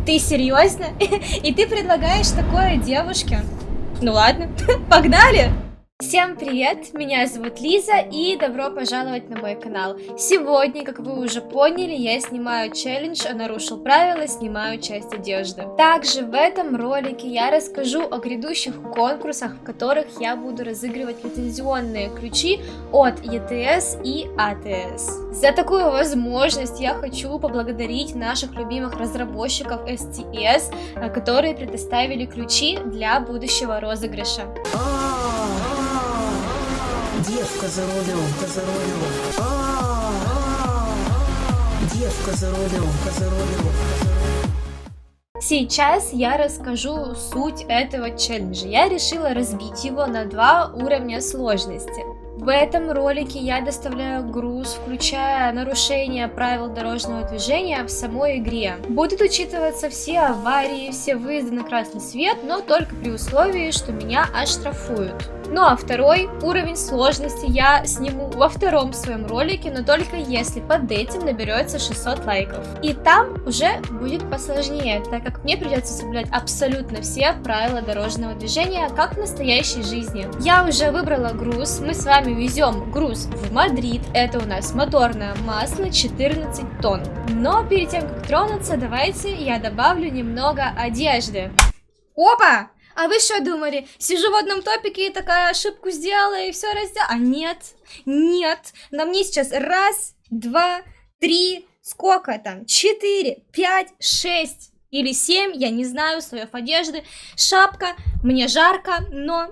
Ты серьезно? И ты предлагаешь такое девушке? Ну ладно, погнали! Всем привет, меня зовут Лиза и добро пожаловать на мой канал. Сегодня, как вы уже поняли, я снимаю челлендж «Нарушил правила, снимаю часть одежды». Также в этом ролике я расскажу о грядущих конкурсах, в которых я буду разыгрывать лицензионные ключи от ETS и ATS. За такую возможность я хочу поблагодарить наших любимых разработчиков STS, которые предоставили ключи для будущего розыгрыша. Девка за рулем, девка за рулем. Сейчас я расскажу суть этого челленджа. Я решила разбить его на 2 уровня сложности. В этом ролике я доставляю груз, включая нарушение правил дорожного движения в самой игре. Будут учитываться все аварии, все выезды на красный свет, но только при условии, что меня оштрафуют. Ну а второй уровень сложности я сниму во втором своем ролике, но только если под этим наберется 600 лайков. И там уже будет посложнее, так как мне придется соблюдать абсолютно все правила дорожного движения, как в настоящей жизни. Я уже выбрала груз, мы с вами везем груз в Мадрид, это у нас моторное масло 14 тонн. Но перед тем, как тронуться, давайте я добавлю немного одежды. Опа! А вы что думали? Сижу в одном топике и такая ошибку сделала и все раздела? А нет, нет. На мне сейчас 1, 2, 3, сколько там? 4, 5, 6 или 7, я не знаю, слоев одежды, шапка, мне жарко, но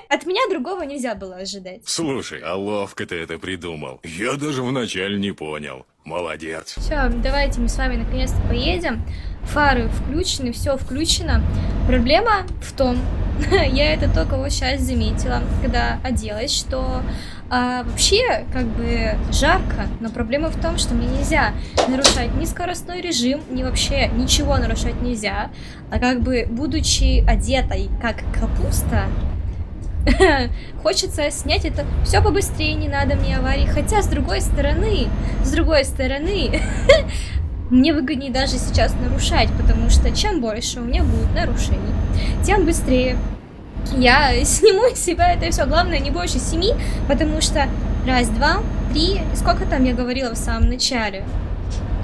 от меня другого нельзя было ожидать. Слушай, а ловко ты это придумал. Я даже вначале не понял. Молодец. Все, давайте мы с вами наконец-то поедем. Фары включены, все включено. Проблема в том, я это только вот сейчас заметила, когда оделась, что вообще как бы жарко, но проблема в том, что мне нельзя нарушать ни скоростной режим, ни вообще ничего нарушать нельзя. А как бы будучи одетой как капуста, хочется снять это все побыстрее, не надо мне аварий. Хотя с другой стороны, мне выгоднее даже сейчас нарушать, потому что чем больше у меня будет нарушений, тем быстрее я сниму из себя это все. Главное, не больше 7, потому что 1, 2, 3, сколько там я говорила в самом начале?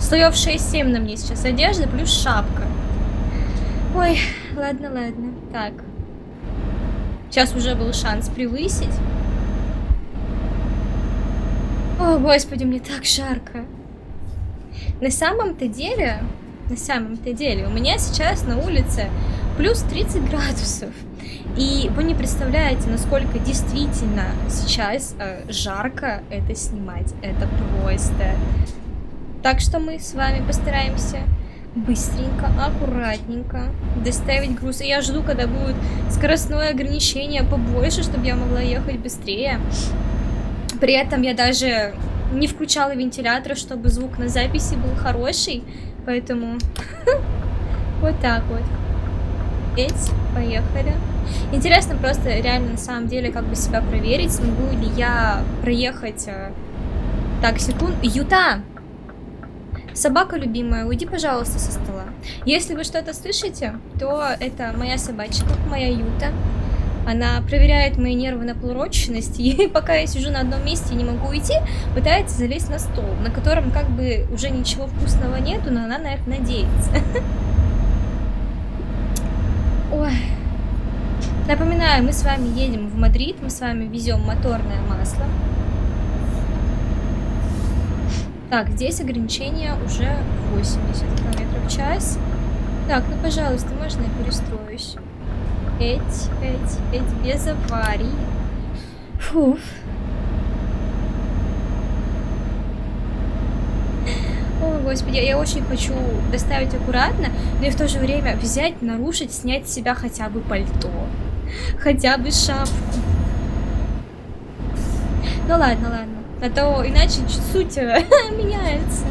Слоев 6-7 на мне сейчас одежда, плюс шапка. Ой, ладно. Так. Сейчас уже был шанс превысить. О, господи, мне так жарко. На самом-то деле, у меня сейчас на улице плюс 30 градусов. И вы не представляете, насколько действительно сейчас жарко это снимать. Это просто. Так что мы с вами постараемся быстренько, аккуратненько доставить груз. И я жду, когда будет скоростное ограничение побольше, чтобы я могла ехать быстрее. При этом я даже не включала вентилятор, чтобы звук на записи был хороший. Поэтому вот так вот. Поехали. Интересно просто реально на самом деле как бы себя проверить, смогу ли я проехать. Так, секунд. Юта! Собака любимая, уйди, пожалуйста, со стола. Если вы что-то слышите, то это моя собачка, моя Юта. Она проверяет мои нервы на прочность, и пока я сижу на одном месте и не могу уйти, пытается залезть на стол, на котором как бы уже ничего вкусного нету, но она на это надеется. Ой. Напоминаю, мы с вами едем в Мадрид, мы с вами везем моторное масло. Так, здесь ограничение уже 80 км в час. Так, ну пожалуйста, можно я перестроюсь? Без аварий. Фуф. О, господи, я очень хочу доставить аккуратно, но и в то же время взять, нарушить, снять с себя хотя бы пальто. Хотя бы шапку. Ну ладно. А то иначе суть меняется.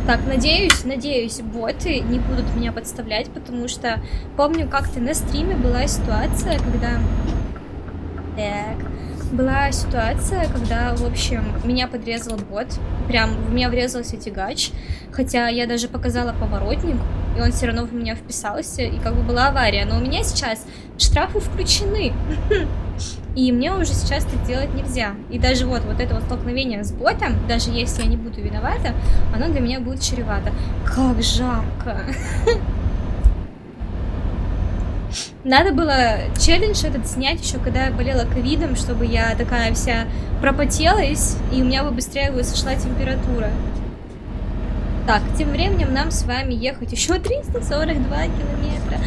Так, надеюсь, боты не будут меня подставлять, потому что помню, как-то на стриме была ситуация, когда... Так, Была ситуация, когда, в общем, меня подрезал бот. Прям в меня врезался тягач. Хотя я даже показала поворотник, и он все равно в меня вписался, и как бы была авария. Но у меня сейчас штрафы включены. И мне уже сейчас так делать нельзя. И даже вот это вот столкновение с ботом, даже если я не буду виновата, оно для меня будет чревато. Как жарко! Надо было челлендж этот снять еще, когда я болела ковидом, чтобы я такая вся пропотелась, и у меня бы быстрее бы сошла температура. Так, тем временем нам с вами ехать еще 342 километра.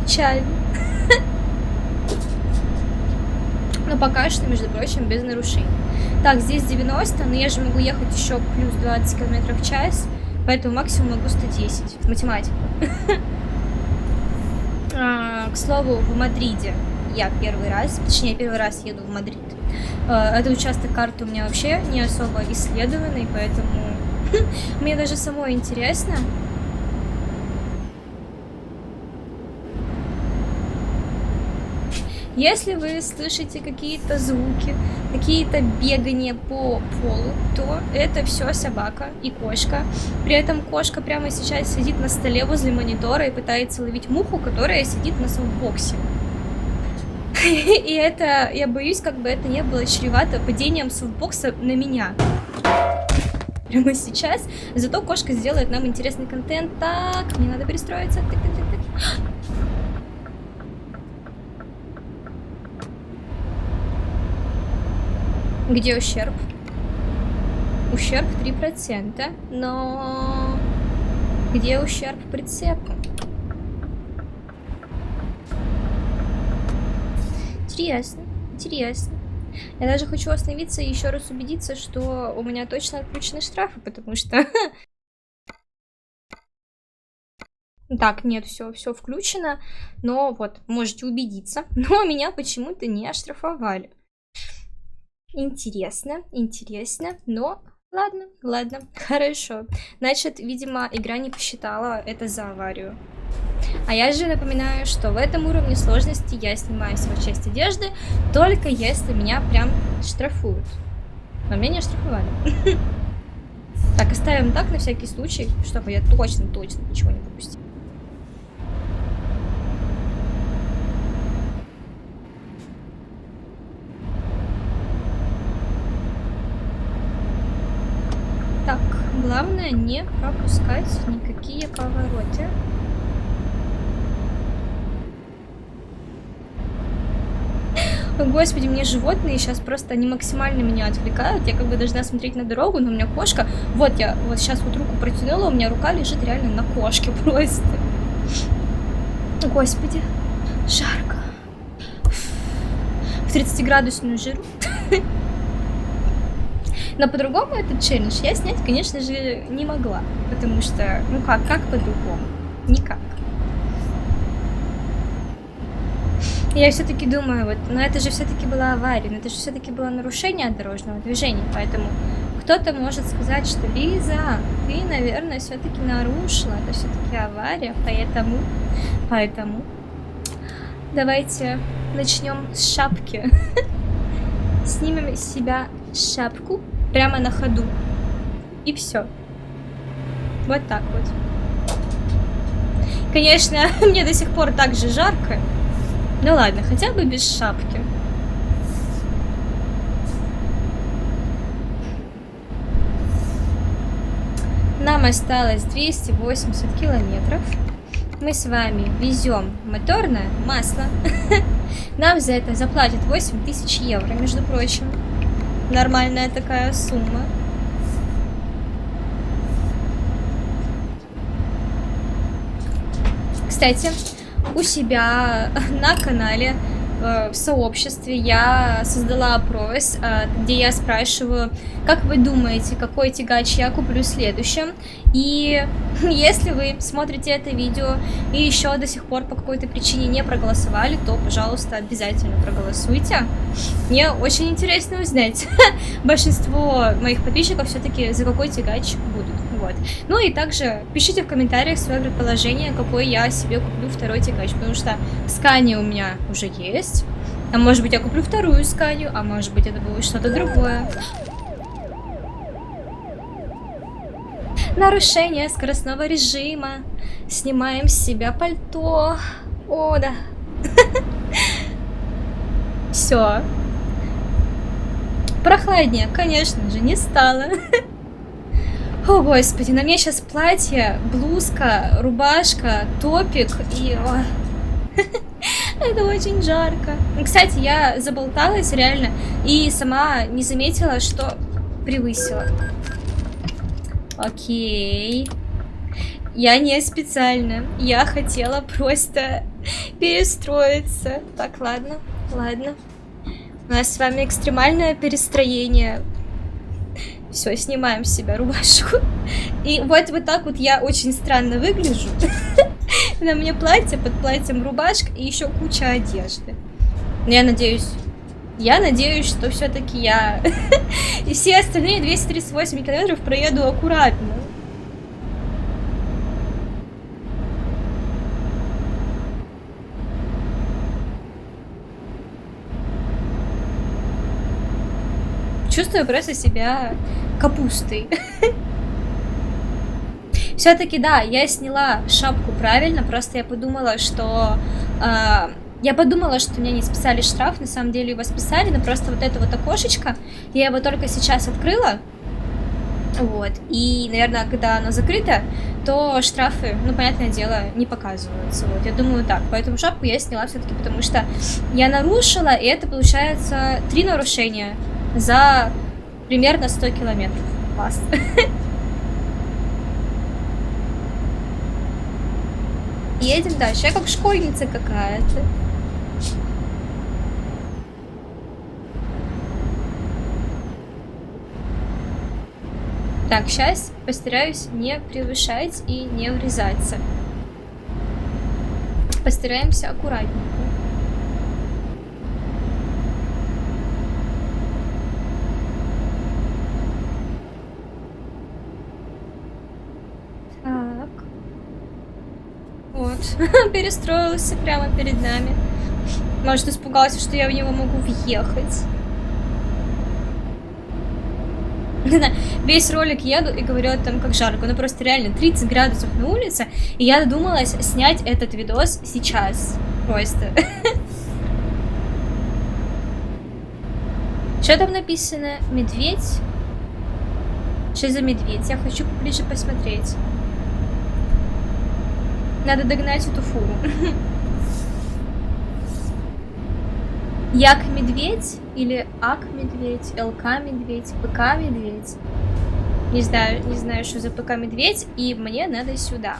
Печально. Но пока что, между прочим, без нарушений. Так, здесь 90, но я же могу ехать еще плюс 20 км в час, поэтому максимум могу 110. Математика. К слову, в Мадриде я первый раз еду в Мадрид. Этот участок карты у меня вообще не особо исследованный, поэтому мне даже самой интересно. Если вы слышите какие-то звуки, какие-то бегания по полу, то это все собака и кошка. При этом кошка прямо сейчас сидит на столе возле монитора и пытается ловить муху, которая сидит на софтбоксе. И это, я боюсь, как бы это не было чревато падением софтбокса на меня. Прямо сейчас. Зато кошка сделает нам интересный контент. Так, мне надо перестроиться. Так. Где ущерб? Ущерб 3%, но где ущерб прицепа? Интересно. Я даже хочу остановиться и еще раз убедиться, что у меня точно отключены штрафы, потому что... Так, нет, все включено, но вот, можете убедиться, но меня почему-то не оштрафовали. Интересно, но ладно, хорошо. Значит, видимо, игра не посчитала это за аварию. А я же напоминаю, что в этом уровне сложности я снимаю свою часть одежды, только если меня прям штрафуют. Но меня не оштрафовали. Так, оставим так на всякий случай, чтобы я точно ничего не пропустила. Так, главное не пропускать никакие повороты. О, господи, мне животные сейчас просто, они максимально меня отвлекают. Я как бы должна смотреть на дорогу, но у меня кошка. Вот я вот сейчас вот руку протянула, у меня рука лежит реально на кошке просто. Господи, жарко. В 30-градусную жару. Но по-другому этот челлендж я снять, конечно же, не могла. Потому что, ну как по-другому? Никак. Я все-таки думаю, вот, но это же все-таки была авария, но это же все-таки было нарушение дорожного движения, поэтому кто-то может сказать, что Лиза, ты, наверное, все-таки нарушила, это все-таки авария, поэтому давайте начнем с шапки. Снимем с себя шапку прямо на ходу. И все. Вот так вот. Конечно, мне до сих пор так же жарко. Ну ладно, хотя бы без шапки. Нам осталось 280 километров. Мы с вами везем моторное масло. Нам за это заплатят 8000 евро, между прочим. Нормальная такая сумма. Кстати, у себя на канале в сообществе я создала опрос, где я спрашиваю, как вы думаете, какой тягач я куплю следующим. И если вы смотрите это видео и еще до сих пор по какой-то причине не проголосовали, то, пожалуйста, обязательно проголосуйте. Мне очень интересно узнать. Большинство моих подписчиков все-таки за какой тягач будут. Вот. Ну и также пишите в комментариях свое предположение, какой я себе куплю второй тягач, потому что Scania у меня уже есть, А может быть, я куплю вторую сканию, а может быть, это будет что-то другое. Нарушение скоростного режима. Снимаем с себя пальто. О, да. Все. Прохладнее, конечно же, не стало. О, господи, на мне сейчас платье, блузка, рубашка, топик и... Это очень жарко. Кстати, я заболталась реально и сама не заметила, что превысила. Окей. Я не специально. Я хотела просто перестроиться. Так, ладно, ладно. У нас с вами экстремальное перестроение. Все, снимаем с себя рубашку. И вот так вот я очень странно выгляжу. На мне платье, под платьем рубашка и еще куча одежды. Но я надеюсь, что все-таки я и все остальные 238 километров проеду аккуратно. Чувствую просто себя капустой. Все-таки, да, я сняла шапку правильно, просто я подумала, что... у меня не списали штраф, на самом деле его списали, но просто вот это вот окошечко, я его только сейчас открыла, вот, и, наверное, когда оно закрыто, то штрафы, ну, понятное дело, не показываются, вот, я думаю так, поэтому шапку я сняла все-таки, потому что я нарушила, и это, получается, 3 нарушения за примерно 100 километров. Класс. Едем дальше. Я как школьница какая-то. Так, сейчас постараюсь не превышать и не врезаться. Постараемся аккуратненько. Перестроился прямо перед нами. Может, испугался, что я в него могу въехать. Весь ролик еду и говорю о том, как жарко. Ну просто реально 30 градусов на улице. И я додумалась снять этот видос сейчас. Просто. Что там написано? Медведь? Что за медведь? Я хочу поближе посмотреть. Надо догнать эту фуру. Як-медведь или ак-медведь, ЛК-медведь, ПК-медведь. Не знаю, что за ПК-медведь, и мне надо сюда.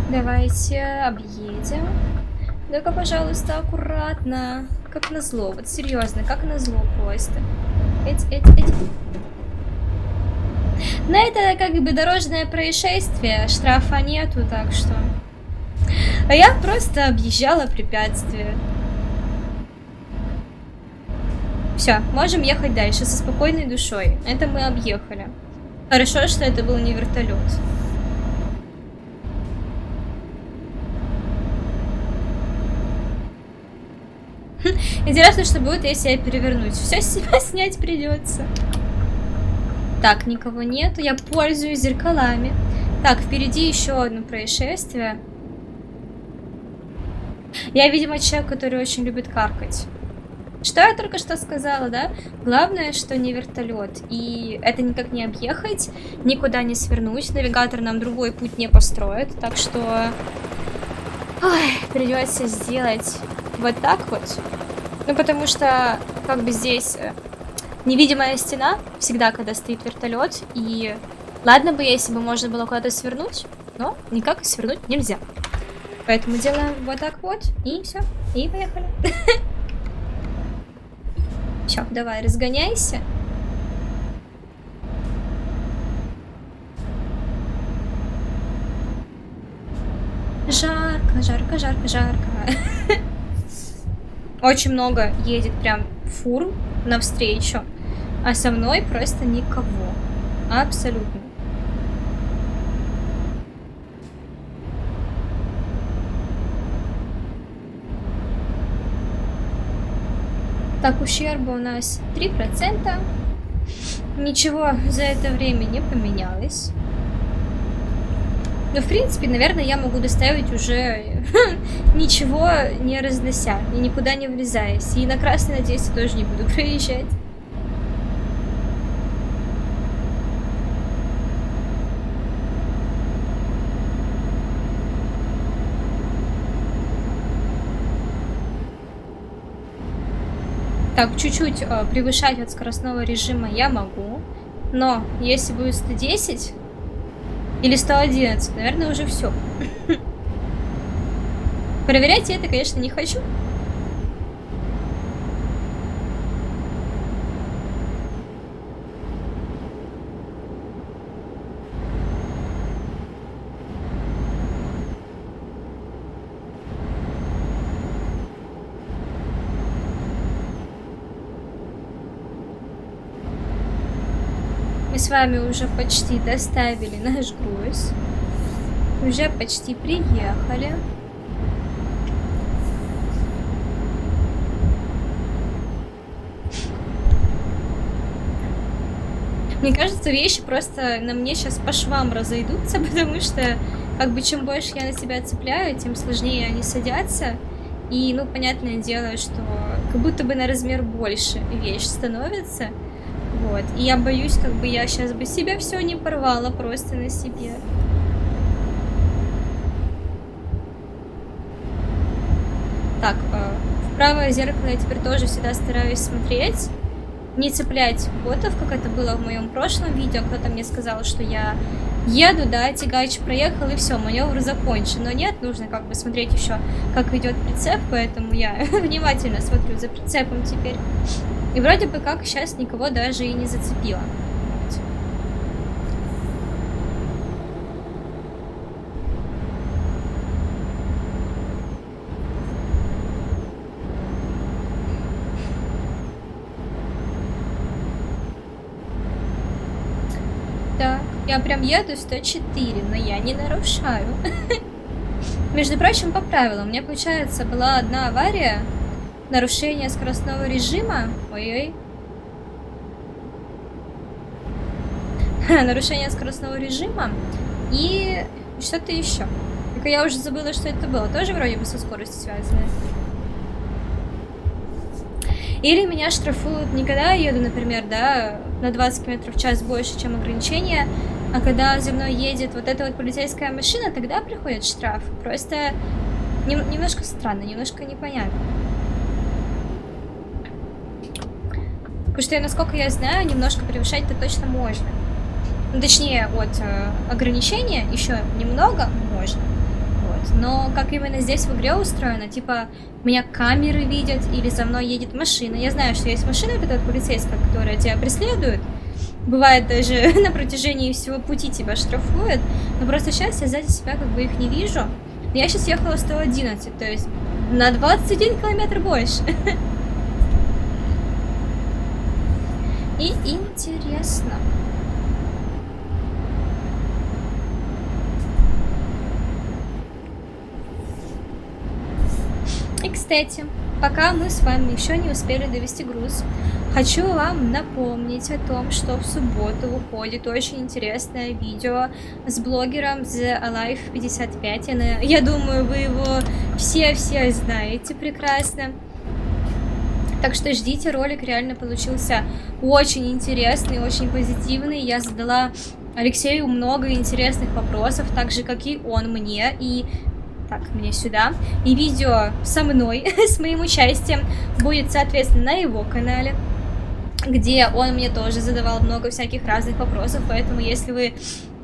Давайте объедем. Только, пожалуйста, аккуратно. Как назло, вот серьезно, как назло просто. Эти. Но это как бы дорожное происшествие, штрафа нету, так что... А я просто объезжала препятствие. Все, можем ехать дальше со спокойной душой. Это мы объехали. Хорошо, что это был не вертолет. Интересно, что будет, если я перевернусь. Все с себя снять придется. Так, никого нету. Я пользуюсь зеркалами. Так, впереди еще одно происшествие. Я, видимо, человек, который очень любит каркать. Что я только что сказала, да? Главное, что не вертолет. И это никак не объехать, никуда не свернуть. Навигатор нам другой путь не построит. Так что... Ой, придется сделать вот так вот. Ну, потому что, как бы здесь... Невидимая стена всегда, когда стоит вертолет. И ладно бы, если бы можно было куда-то свернуть, но никак свернуть нельзя. Поэтому делаем вот так вот, и все, и поехали. Все, давай, разгоняйся. Жарко, жарко, жарко, жарко. Очень много едет прям фур навстречу. А со мной просто никого. Абсолютно. Так, ущерба у нас 3%. Ничего за это время не поменялось. Но, в принципе, наверное, я могу доставить уже ничего не разнося и никуда не влезаясь. И на красный, надеюсь, я тоже не буду проезжать. Так, чуть-чуть превышать от скоростного режима я могу. Но если будет 110 или 111, наверное, уже все. Проверять я это, конечно, не хочу. Мы с вами уже почти доставили наш груз. Уже почти приехали. Мне кажется, вещи просто на мне сейчас по швам разойдутся, потому что, как бы, чем больше я на себя цепляю, тем сложнее они садятся. И, ну, понятное дело, что как будто бы на размер больше вещь становится. Вот. И я боюсь, как бы я сейчас бы себя все не порвала просто на себе. Так, в правое зеркало я теперь тоже всегда стараюсь смотреть. Не цеплять ботов, как это было в моем прошлом видео. Кто-то мне сказал, что я еду, да, тягач проехал, и все, маневр закончен. Но нет, нужно как бы смотреть еще, как идет прицеп, поэтому я внимательно смотрю за прицепом теперь. И вроде бы как сейчас никого даже и не зацепило. Вот. Так, я прям еду 104, но я не нарушаю. Между прочим, по правилам, у меня, получается, была одна авария. Нарушение скоростного режима. Ой-ой. Нарушение скоростного режима. И что-то еще. Только я уже забыла, что это было. Тоже вроде бы со скоростью связано. Или меня штрафуют не когда я еду, например, да, на 20 км в час больше, чем ограничение, а когда за мной едет вот эта вот полицейская машина, тогда приходит штраф. Просто немножко странно, немножко непонятно. Потому что, насколько я знаю, немножко превышать-то точно можно. Ну, точнее, от ограничения еще немного можно. Вот. Но как именно здесь в игре устроено, типа, меня камеры видят или за мной едет машина. Я знаю, что есть машина, вот эта вот полицейская, которая тебя преследует. Бывает даже на протяжении всего пути тебя штрафуют. Но просто сейчас я сзади себя как бы их не вижу. Но я сейчас ехала 111, то есть на 21 километр больше. И интересно. И, кстати, пока мы с вами еще не успели довести груз, хочу вам напомнить о том, что в субботу выходит очень интересное видео с блогером The Alive 55. Я думаю, вы его все знаете прекрасно. Так что ждите, ролик реально получился очень интересный, очень позитивный. Я задала Алексею много интересных вопросов, так же, как и он мне. И так, мне сюда. И видео со мной, с моим участием, будет, соответственно, на его канале, где он мне тоже задавал много всяких разных вопросов. Поэтому, если вы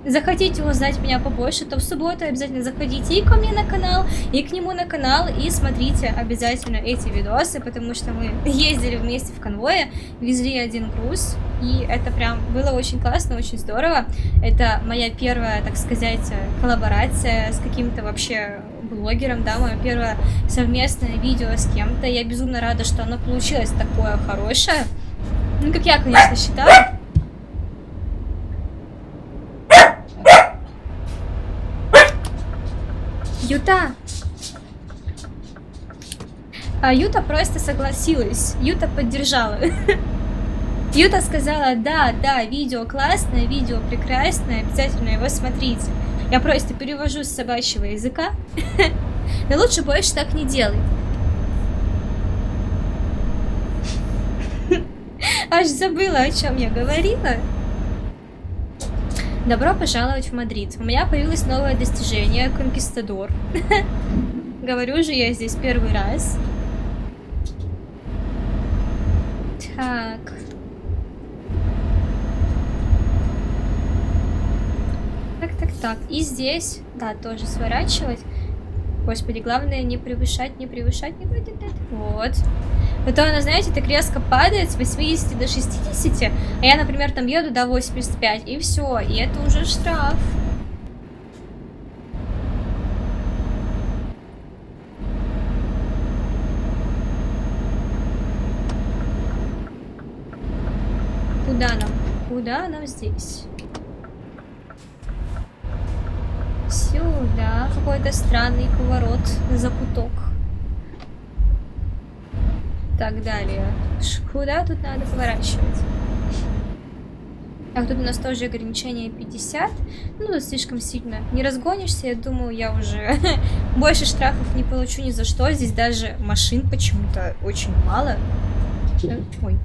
захотите узнать меня побольше, то в субботу обязательно заходите и ко мне на канал, и к нему на канал, и смотрите обязательно эти видосы, потому что мы ездили вместе в конвое, везли один груз, и это прям было очень классно, очень здорово. Это моя первая, так сказать, коллаборация с каким-то вообще блогером, да, мое первое совместное видео с кем-то. Я безумно рада, что оно получилось такое хорошее. Ну, как я, конечно, считала. Юта! А Юта просто согласилась. Юта поддержала. Юта сказала, да, видео классное, видео прекрасное, обязательно его смотрите. Я просто перевожу с собачьего языка. Но лучше больше так не делай. Аж забыла, о чем я говорила. Добро пожаловать в Мадрид. У меня появилось новое достижение, конкистадор. Говорю же, я здесь первый раз. Так. Так. И здесь, да, тоже сворачивать. Господи, главное не превышать, не будет. Вот. Потом она, знаете, так резко падает с 80 до 60, а я, например, там еду до 85, и все, и это уже штраф. Куда нам здесь? Сюда. Какой-то странный поворот, закуток. Так, далее. Куда тут надо поворачивать? Так, тут у нас тоже ограничение 50. Ну, тут слишком сильно не разгонишься. Я думаю, я уже больше штрафов не получу ни за что. Здесь даже машин почему-то очень мало. Ой.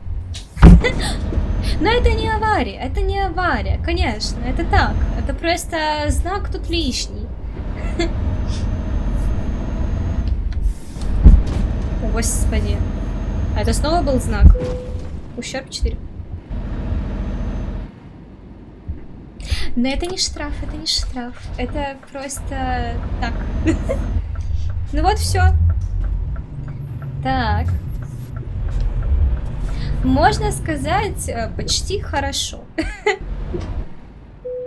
Но это не авария, конечно, это так. Это просто знак тут лишний. О, господи. А это снова был знак. Ущерб 4. Но это не штраф, это просто так. Ну вот, все. Так. Можно сказать, почти хорошо.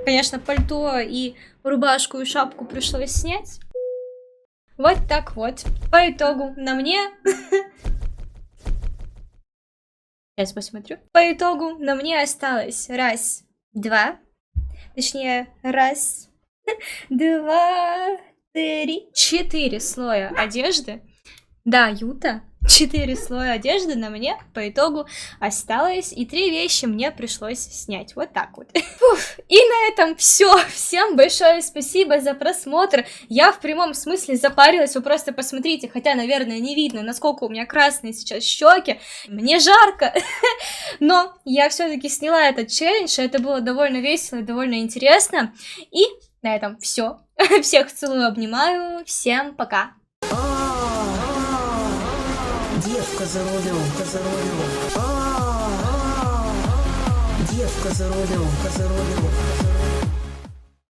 Конечно, пальто и рубашку и шапку пришлось снять. Вот так вот. По итогу на мне... Сейчас посмотрю. По итогу на мне осталось раз, два. Точнее, раз, два, три, 4 слоя одежды. Да, Юта. 4 слоя одежды на мне по итогу осталось, и 3 вещи мне пришлось снять. Вот так вот. Фух, и на этом все. Всем большое спасибо за просмотр. Я в прямом смысле запарилась, вы просто посмотрите, хотя, наверное, не видно, насколько у меня красные сейчас щеки. Мне жарко. Но я все-таки сняла этот челлендж, и это было довольно весело и довольно интересно. И на этом все. Всех целую, обнимаю. Всем пока. Девка за рулем. Девка за рулем.